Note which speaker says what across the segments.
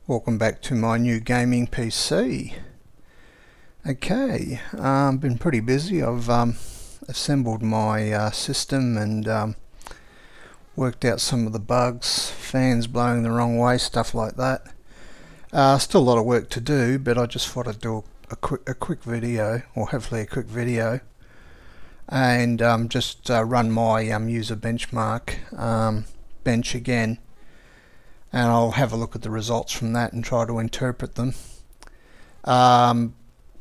Speaker 1: Welcome back to my new gaming PC. Okay, been pretty busy. I've assembled my system and worked out some of the bugs, fans blowing the wrong way, stuff like that. Still a lot of work to do, but I just thought I'd do a quick video, or hopefully a quick video, and just run my UserBenchMark bench again, and I'll have a look at the results from that and try to interpret them.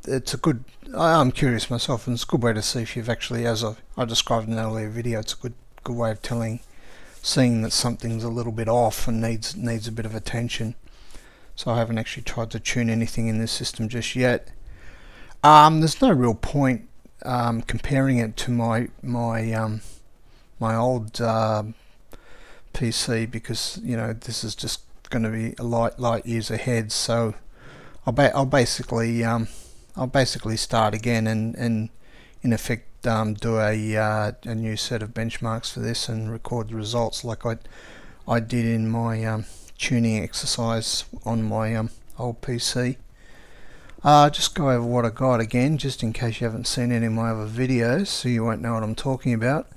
Speaker 1: It's a good, I'm curious myself, and it's a good way to see if you've actually, as I described in an earlier video, it's a good way of seeing that something's a little bit off and needs a bit of attention. So I haven't actually tried to tune anything in this system just yet. There's no real point comparing it to my old PC, because this is just going to be a light years ahead. So I'll basically start again and in effect do a new set of benchmarks for this and record the results like I did in my tuning exercise on my old PC. Just go over what I got again, just in case you haven't seen any of my other videos, so you won't know what I'm talking about.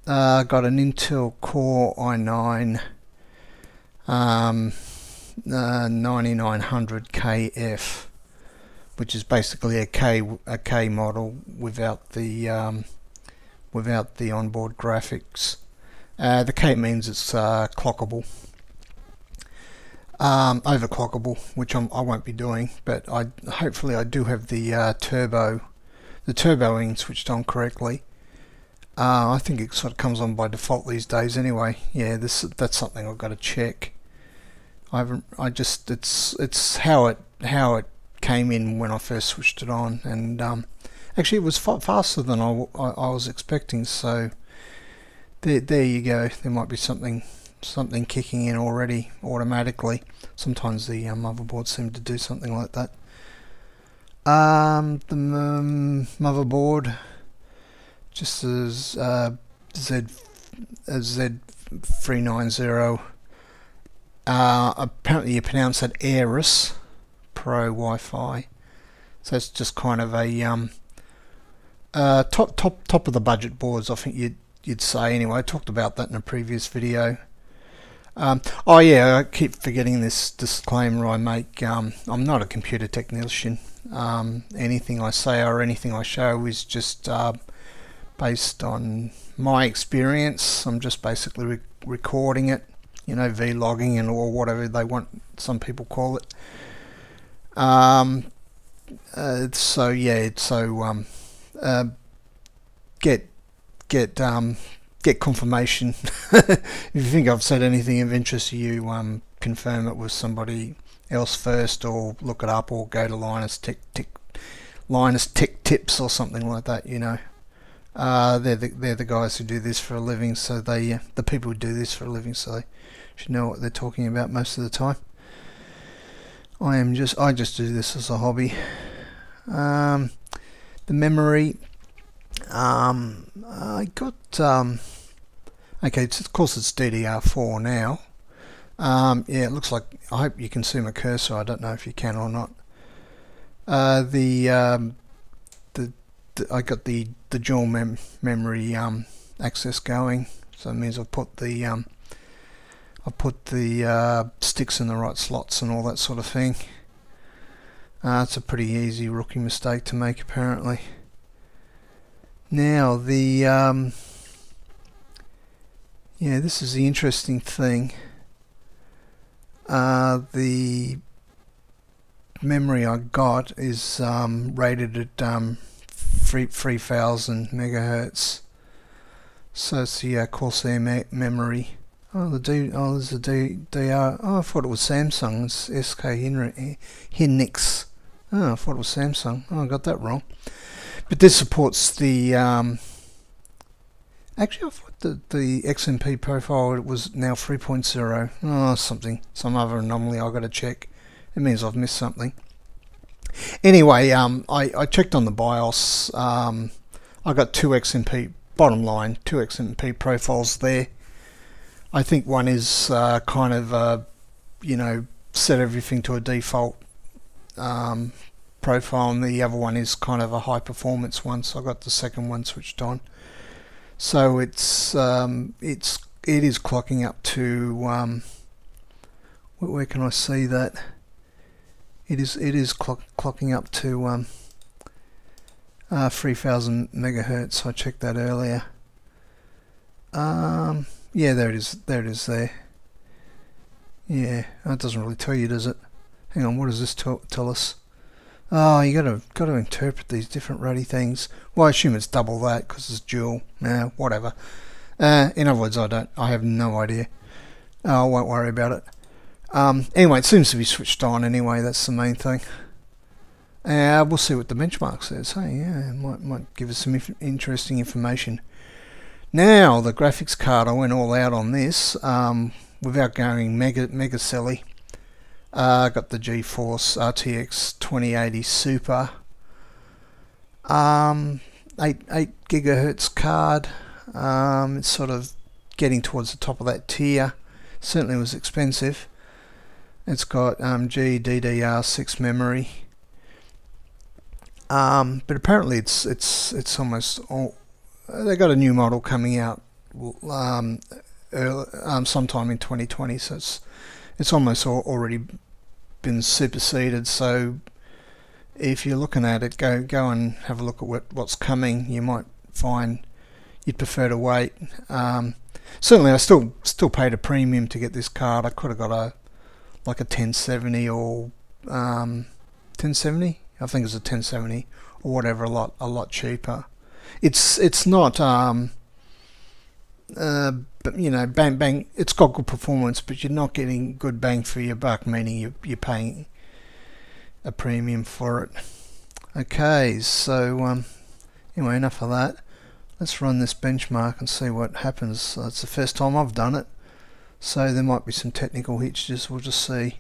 Speaker 1: Got an Intel Core i9 9900KF, which is basically a K model without the onboard graphics. The K means it's clockable, overclockable, which I won't be doing, but hopefully I do have the turboing switched on correctly. I think it sort of comes on by default these days anyway. Yeah, that's something I've got to check. It's how it came in when I first switched it on, and actually it was faster than I was expecting. So there you go. There might be something kicking in already automatically. Sometimes the motherboards seem to do something like that. The motherboard just as Z390. Apparently you pronounce that Aorus Pro Wi-Fi. So it's just kind of a top of the budget boards, I think you'd say. Anyway, I talked about that in a previous video. Oh yeah, I keep forgetting this disclaimer I make. I'm not a computer technician. Anything I say or anything I show is just based on my experience. I'm just basically recording it, vlogging and or whatever they want, some people call it. So yeah, get confirmation. If you think I've said anything of interest to you, confirm it with somebody else first, or look it up, or go to Linus Tech Tips or something like that. They're the guys who do this for a living, so the people who do this for a living, so they should know what they're talking about most of the time. I just do this as a hobby. The memory, I got okay, of course it's DDR4 now. Yeah, it looks like, I hope you can see my cursor. I don't know if you can or not. I got the dual memory access going, so it means I've put the sticks in the right slots and all that sort of thing. It's a pretty easy rookie mistake to make, apparently. Now yeah, this is the interesting thing. The memory I got is rated at 3000 megahertz. So it's the Corsair memory. There's a DR. Oh, I thought it was Samsung. It's SK Hynix. Oh, I thought it was Samsung. Oh, I got that wrong. But this supports the actually, I thought that the XMP profile, it was now 3.0. Oh, some other anomaly I've got to check. It means I've missed something. Anyway, I checked on the BIOS. I got two XMP, bottom line, two XMP profiles there. I think one is kind of set everything to a default profile, and the other one is kind of a high performance one, so I got the second one switched on. So it is clocking up to where can I see that? It is clocking up to 3000 megahertz. I checked that earlier. Yeah, there it is there. Yeah, that doesn't really tell you, does it? Hang on, what does this tell us? Oh, you got to interpret these different ruddy things. Well, I assume it's double that because it's dual. Nah, whatever. In other words, I have no idea. I won't worry about it. Anyway, it seems to be switched on anyway. That's the main thing. We'll see what the benchmark says. Hey, yeah, it might give us some interesting information. Now, the graphics card, I went all out on this without going mega silly. I got the GeForce RTX 2080 Super, 8 gigahertz card. It's sort of getting towards the top of that tier. Certainly was expensive. It's got GDDR6 memory, but apparently it's almost all. They got a new model coming out sometime in 2020, so it's almost already been superseded. So if you're looking at it, go and have a look at what's coming. You might find you'd prefer to wait. Certainly, I still paid a premium to get this card. I could have got a 1070 or 1070. I think it's a 1070 or whatever, a lot cheaper. It's not but you know, bang, it's got good performance, but you're not getting good bang for your buck, meaning you're paying a premium for it. Okay, so anyway, enough of that. Let's run this benchmark and see what happens. It's the first time I've done it, so there might be some technical hitches. We'll just see.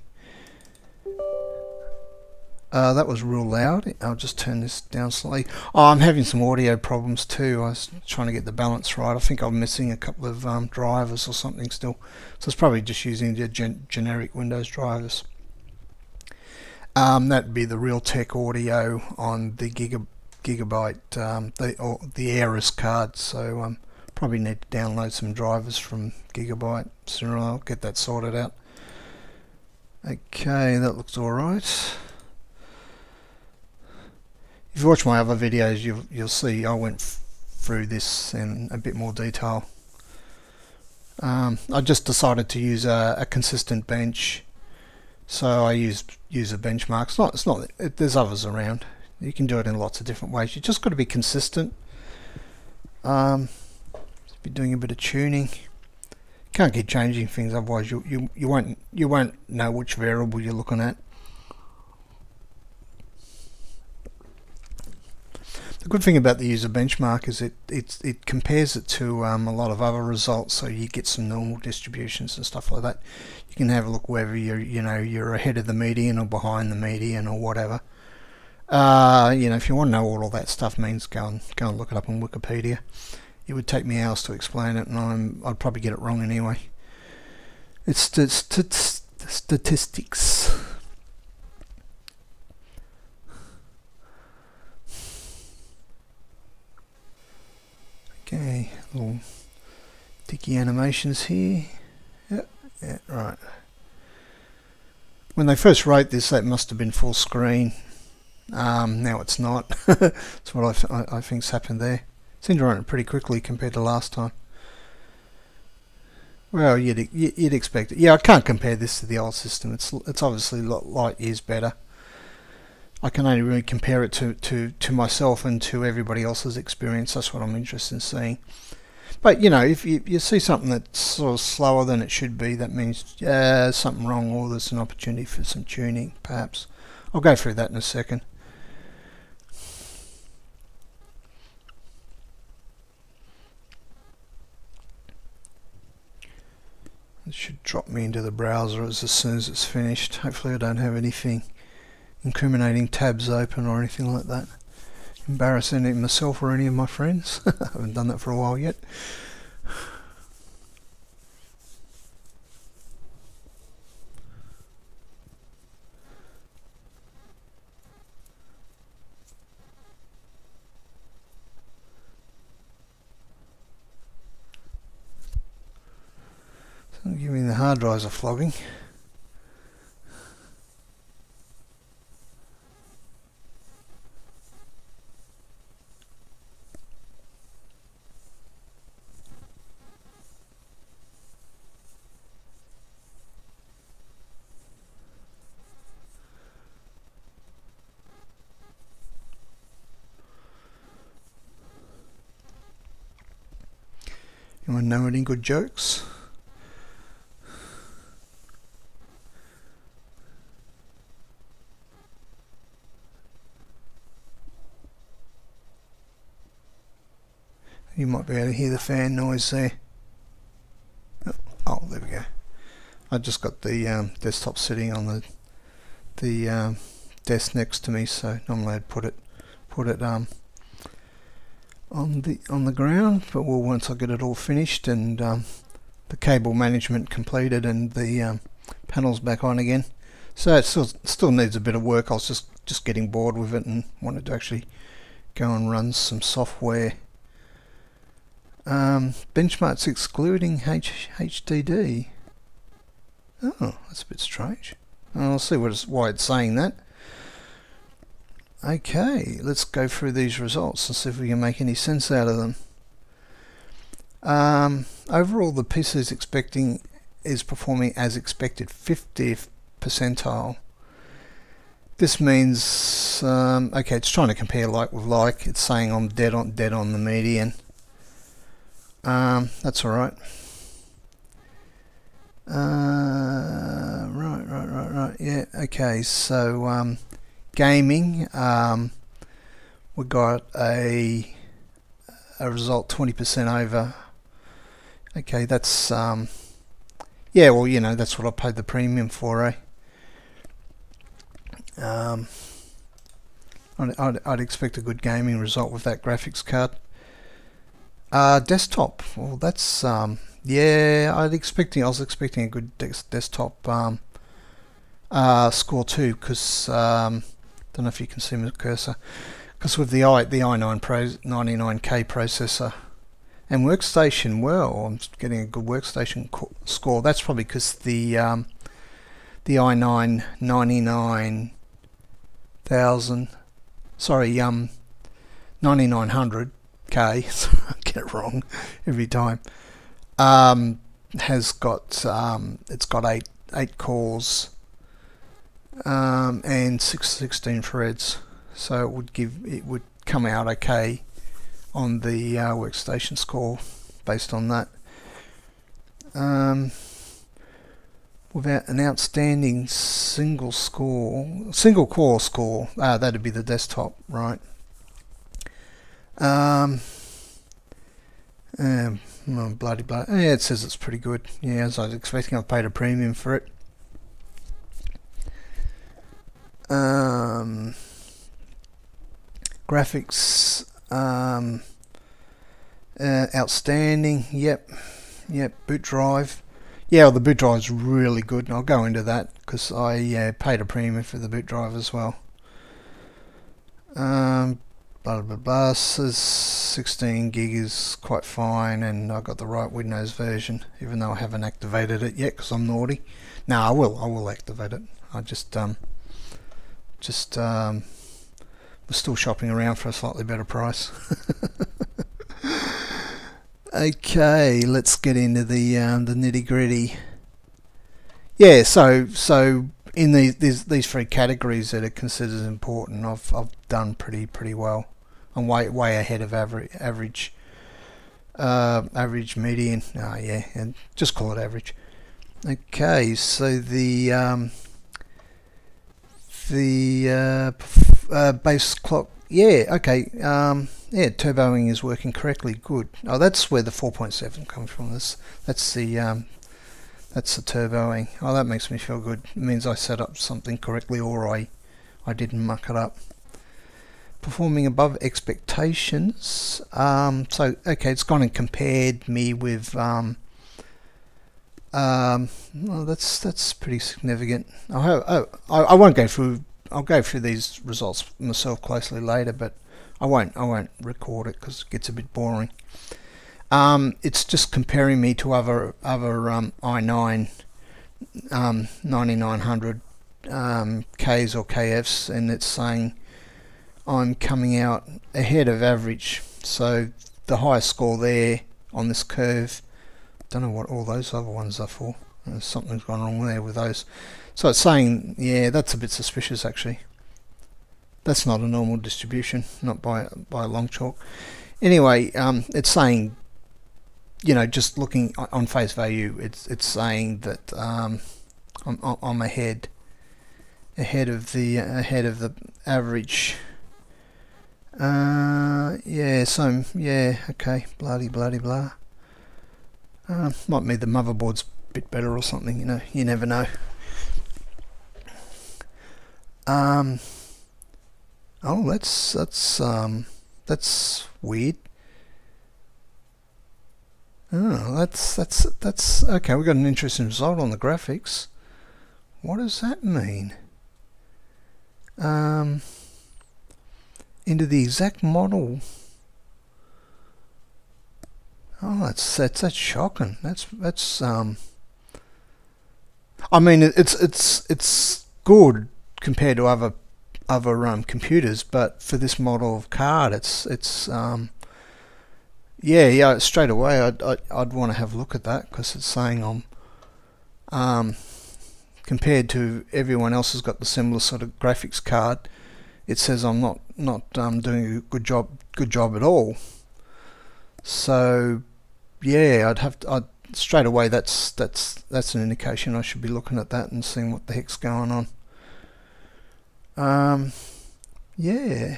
Speaker 1: That was real loud. I'll just turn this down slightly. Oh, I'm having some audio problems too. I was trying to get the balance right. I think I'm missing a couple of drivers or something still. So it's probably just using the generic Windows drivers. That'd be the Realtek audio on the Gigabyte, the Aorus card. So probably need to download some drivers from Gigabyte. So I'll get that sorted out. Okay, that looks alright. If you watch my other videos, you'll see I went through this in a bit more detail. I just decided to use a consistent bench, so I used UserBenchMark. There's others around. You can do it in lots of different ways. You just got to be consistent. Be doing a bit of tuning. Can't keep changing things, otherwise you won't know which variable you're looking at. The good thing about the UserBenchMark is it compares it to a lot of other results, so you get some normal distributions and stuff like that. You can have a look whether you're ahead of the median or behind the median or whatever. If you want to know all that stuff, means go and look it up on Wikipedia. It would take me hours to explain it, and I'd probably get it wrong anyway. It's statistics. Okay, little dicky animations here. Yep, yeah, right. When they first wrote this, that must have been full screen. Now it's not. That's what I think's happened there. Seemed to run it pretty quickly compared to last time. Well, you'd expect it. Yeah, I can't compare this to the old system. It's obviously light years better. I can only really compare it to myself and to everybody else's experience. That's what I'm interested in seeing. But if you see something that's sort of slower than it should be, that means there's something wrong, or there's an opportunity for some tuning, perhaps. I'll go through that in a second. It should drop me into the browser as soon as it's finished. Hopefully I don't have anything incriminating tabs open or anything like that. Embarrass any of myself or any of my friends. I haven't done that for a while yet. Giving the hard drives a flogging. Anyone know any good jokes? You might be able to hear the fan noise there. Oh, there we go. I just got the desktop sitting on the desk next to me, so normally I'd put it on the ground, but well, once I get it all finished and the cable management completed and the panels back on again, so it still needs a bit of work. I was just getting bored with it and wanted to actually go and run some software. Benchmarks excluding HDD. Oh, that's a bit strange. I'll see why it's saying that. Okay, let's go through these results and see if we can make any sense out of them. Overall, the PC is performing as expected, 50th percentile. This means, okay, it's trying to compare like with like. It's saying I'm dead on the median. That's all right. Right. Yeah. Okay. So gaming, we got a result 20% over. Okay, that's yeah. Well, you know, that's what I paid the premium for, eh? I'd expect a good gaming result with that graphics card. Desktop, well, that's yeah, I was expecting a good desktop score too, because don't know if you can see my cursor, because with the i9 Pro 99K processor and workstation, well, I'm getting a good workstation score. That's probably because the i9 99,000, sorry, 9900K, so I get it wrong every time, has got it's got eight cores and 16 threads, so it would come out okay on the workstation score based on that. Without an outstanding single core score, that'd be the desktop, right? Bloody. Yeah, it says it's pretty good. Yeah, as I was expecting, I paid a premium for it. Graphics, outstanding. Yep. Boot drive. Yeah, well, the boot drive is really good, and I'll go into that because I paid a premium for the boot drive as well. Says 16 gig is quite fine, and I got the right Windows version, even though I haven't activated it yet because I'm naughty. No, I will activate it. I just was still shopping around for a slightly better price. Okay, let's get into the nitty gritty. Yeah, so in these three categories that are considered important, I've done pretty well. I'm way ahead of average median. Oh yeah, and just call it average. Okay, so the base clock. Yeah, okay. Yeah, turboing is working correctly. Good. Oh, that's where the 4.7 comes from. That's the turboing. Oh, that makes me feel good. It means I set up something correctly, or I didn't muck it up. Performing above expectations. So okay, it's gone and compared me with. Well, that's pretty significant. I won't go through. I'll go through these results myself closely later, but I won't record it because it gets a bit boring. It's just comparing me to other i9 9900 Ks or KFs, and it's saying I'm coming out ahead of average. So the highest score there on this curve, don't know what all those other ones are for. Something's gone wrong there with those. So it's saying, yeah, that's a bit suspicious actually. That's not a normal distribution, not by a long chalk. Anyway, it's saying, you know, just looking on face value, it's saying that I'm ahead of the average. Yeah, so yeah, okay, bloody blah. Might mean the motherboard's a bit better or something, you know, you never know. Oh, that's weird. Oh, that's okay. We got an interesting result on the graphics. What does that mean? Into the exact model. Oh, that's shocking. That's I mean, it's good compared to other computers, but for this model of card, it's yeah, straight away I'd want to have a look at that, because it's saying I'm compared to everyone else who's got the similar sort of graphics card, it says I'm not doing a good job at all. So yeah, I'd straight away that's an indication I should be looking at that and seeing what the heck's going on. Yeah,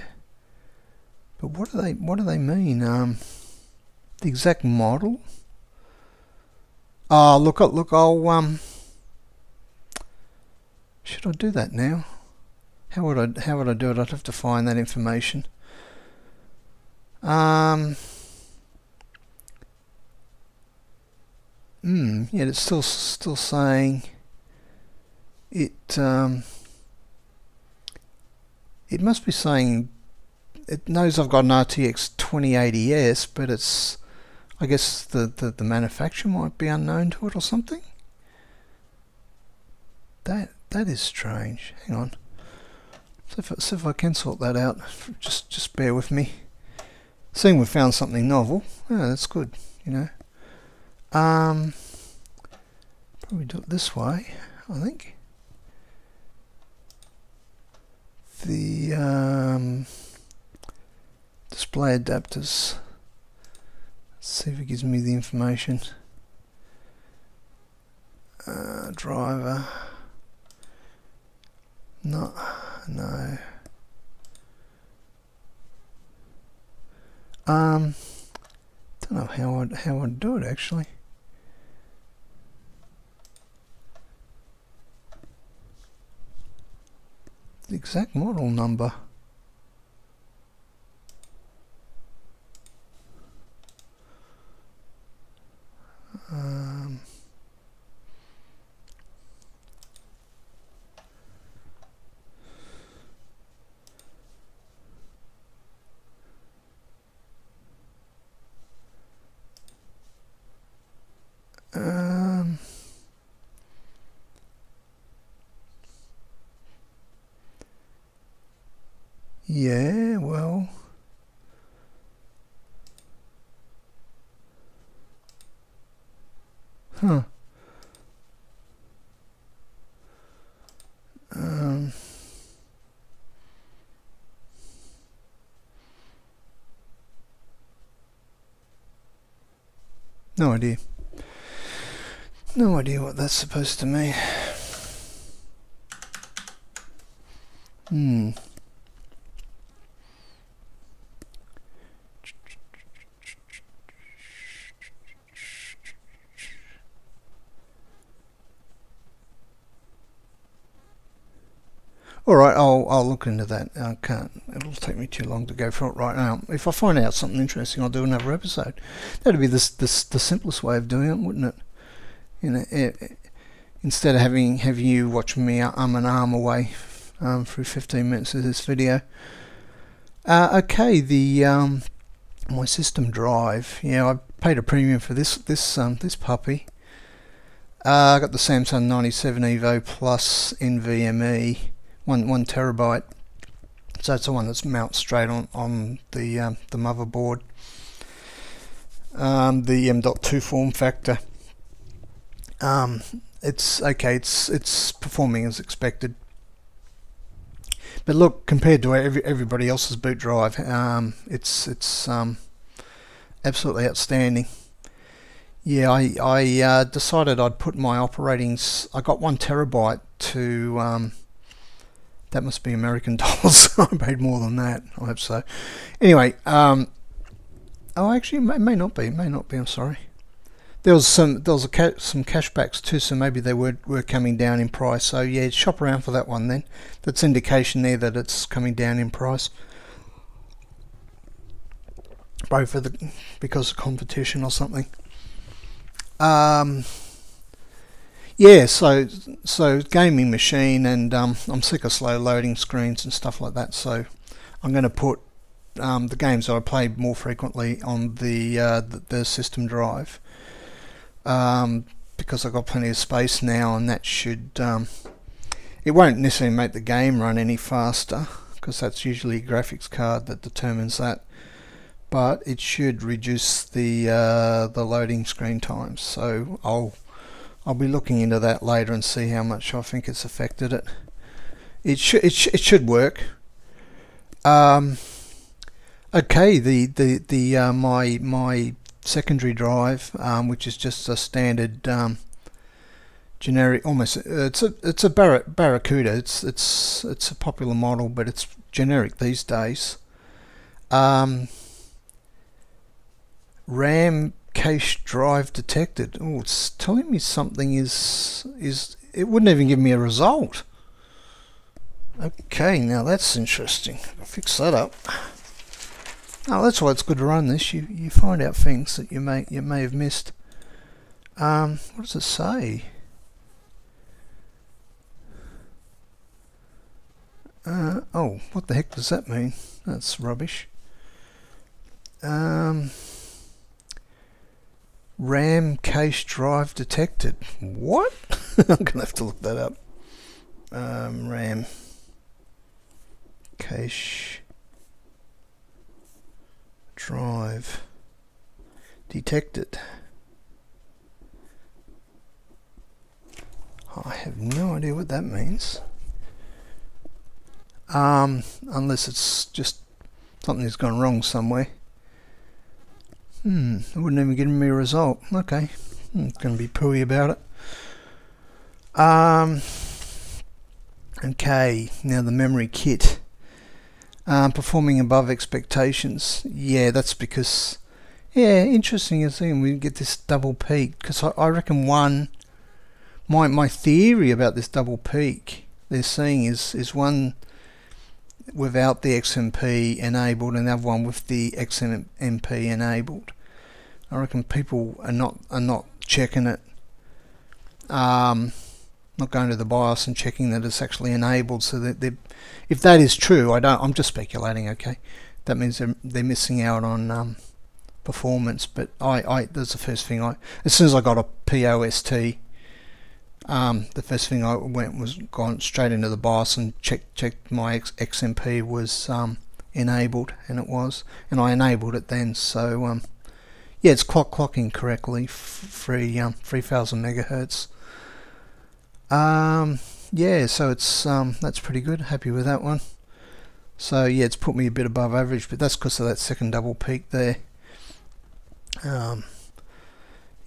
Speaker 1: but what do they mean? The exact model? Oh, look, I'll should I do that now? How would I do it? I'd have to find that information. Yeah, it's still saying it. It must be saying it knows I've got an RTX 2080S, but it's, I guess the manufacturer might be unknown to it or something. That is strange. Hang on. See if I can sort that out. Just bear with me. Seeing we've found something novel. Yeah, that's good. You know. Probably do it this way, I think. The display adapters. Let's see if it gives me the information. Driver. No. Don't know how I'd do it actually. The exact model number. Yeah, well, huh. No idea. No idea what that's supposed to mean. Alright, I'll look into that. I can't, it'll take me too long to go through it right now. If I find out something interesting, I'll do another episode. That'd be the simplest way of doing it, wouldn't it? You know, instead of having you watch me an arm away through 15 minutes of this video. Okay, the my system drive. Yeah, I paid a premium for this puppy. I got the Samsung 97 Evo Plus NVMe, one terabyte. So it's the one that's mounted straight on the motherboard. The M.2 form factor. It's okay. It's performing as expected. But look, compared to everybody else's boot drive, it's absolutely outstanding. Yeah, I decided I'd put my operatings. I got 1 terabyte to. That must be American dollars. I paid more than that. I hope so. Anyway, oh, actually, it may not be. I'm sorry. There was some cashbacks too, so maybe they were coming down in price. So yeah, shop around for that one then. That's indication there that it's coming down in price. Probably because of competition or something. Yeah, so gaming machine, and I'm sick of slow loading screens and stuff like that. So I'm going to put the games that I play more frequently on the system drive. Because I've got plenty of space now, and that should it won't necessarily make the game run any faster, because that's usually a graphics card that determines that, but it should reduce the loading screen times. So I'll be looking into that later and see how much I think it's affected it. It should work. Okay, my secondary drive, which is just a standard generic, almost it's a Barracuda. It's a popular model, but it's generic these days. RAM cache drive detected. Oh, it's telling me something is it wouldn't even give me a result. Okay, now that's interesting. I'll fix that up. Oh, that's why it's good to run this. You find out things that you may have missed. What does it say? Oh, what the heck does that mean? That's rubbish. RAM cache drive detected. What? I'm gonna have to look that up. RAM cache drive detected. I have no idea what that means. Unless it's just something that's gone wrong somewhere. It wouldn't even give me a result. Okay, I'm going to be pooey about it. Okay, now the memory kit. Performing above expectations. Yeah, that's because, yeah, interesting as thing, we get this double peak, because I reckon my theory about this double peak they're seeing is one without the XMP enabled and the other one with the XMP enabled. I reckon people are not checking it, not going to the BIOS and checking that it's actually enabled. So that if that is true, I'm just speculating. Okay, that means they're missing out on performance. But that's the first thing as soon as I got a POST. The first thing I was gone straight into the BIOS and checked my XMP was enabled, and it was, and I enabled it then. So yeah, it's clocking correctly, 3000 megahertz. Yeah, so it's that's pretty good. Happy with that one. So yeah, it's put me a bit above average, but that's because of that second double peak there.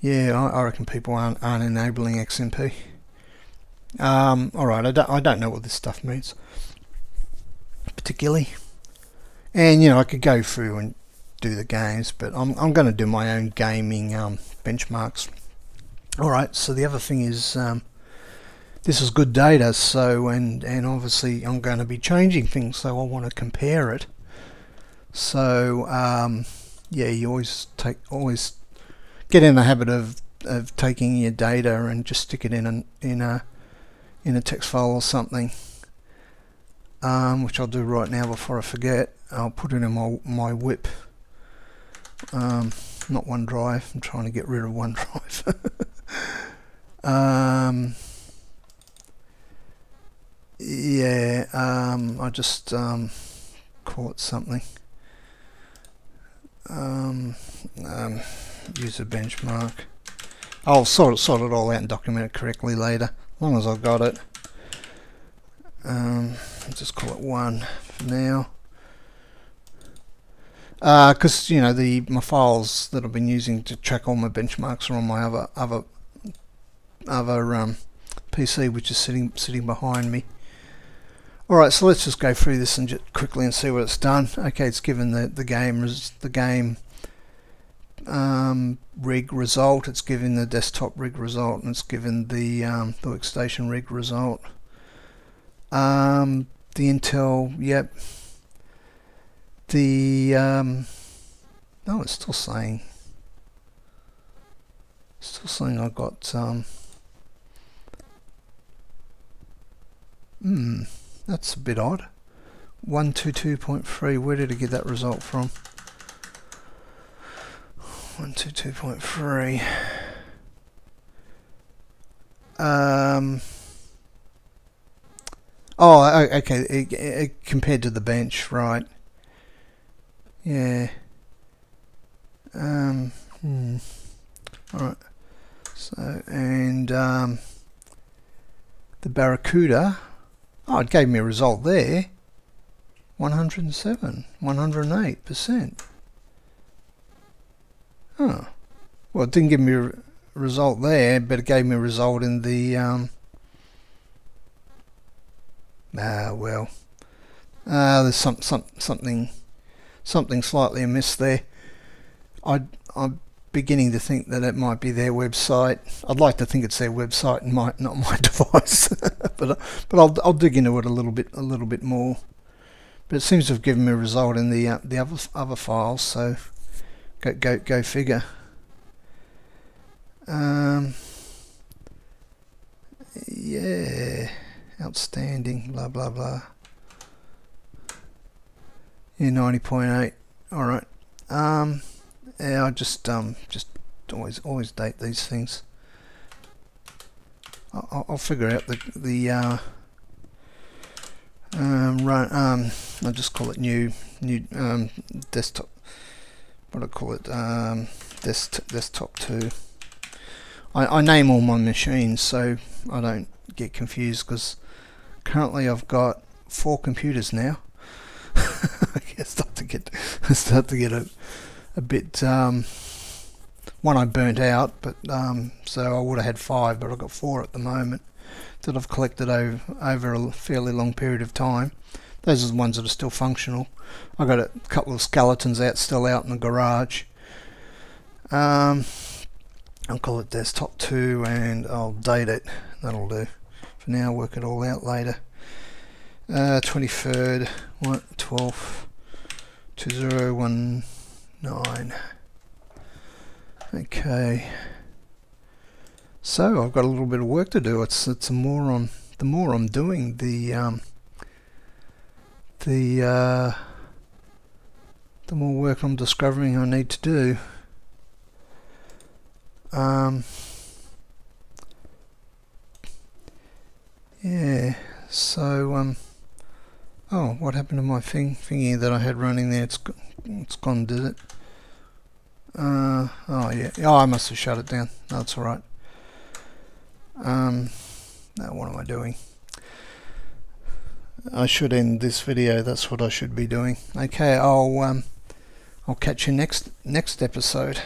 Speaker 1: Yeah, I reckon people aren't enabling XMP. Alright, I don't know what this stuff means particularly, and you know, I could go through and do the games, but I'm going to do my own gaming benchmarks. Alright, so the other thing is this is good data, so and obviously I'm going to be changing things, so I want to compare it. So yeah, you always get in the habit of taking your data and just stick it in a text file or something, which I'll do right now before I forget. I'll put it in my whip not OneDrive. I'm trying to get rid of OneDrive. Yeah, I just call it something. UserBenchMark. I'll sort it all out and document it correctly later, as long as I've got it. I'll just call it 1 for now. Because you know my files that I've been using to track all my benchmarks are on my other PC, which is sitting behind me. Alright, so let's just go through this and just quickly and see what it's done. Okay, it's given the game rig result, it's given the desktop rig result, and it's given the workstation rig result. The Intel, yep. No, it's still saying I got that's a bit odd. 122.3, where did it get that result from? 122.3. Oh, okay, compared to the bench, right. Yeah. Alright. So, and the Barracuda, oh, it gave me a result there. 107, 108%. Oh. Well, it didn't give me a result there, but it gave me a result in the there's something slightly amiss there. I'm beginning to think that it might be their website. I'd like to think it's their website and not my device, but I'll dig into it a little bit more. But it seems to have given me a result in the other files, so go figure. Yeah, outstanding. Blah blah blah. Yeah, 90.8. All right. Yeah, I just always date these things. I'll figure out the run. I'll just call it new desktop. What do I call it? Desktop 2. I name all my machines so I don't get confused, because currently I've got 4 computers now. I start to get a bit one I burnt out, but so I would have had 5, but I've got 4 at the moment that I've collected over a fairly long period of time. Those are the ones that are still functional. I've got a couple of skeletons still out in the garage. I'll call it desktop 2 and I'll date it. That'll do. For now, work it all out later. 23rd, 12th, 2019. Okay. So I've got a little bit of work to do. The more I'm doing, the more work I'm discovering I need to do. Yeah. So oh, what happened to my thingy that I had running there? It's gone, did it? Oh yeah. Oh, I must have shut it down. No, that's all right. Now what am I doing? I should end this video. That's what I should be doing. Okay, I'll catch you next episode.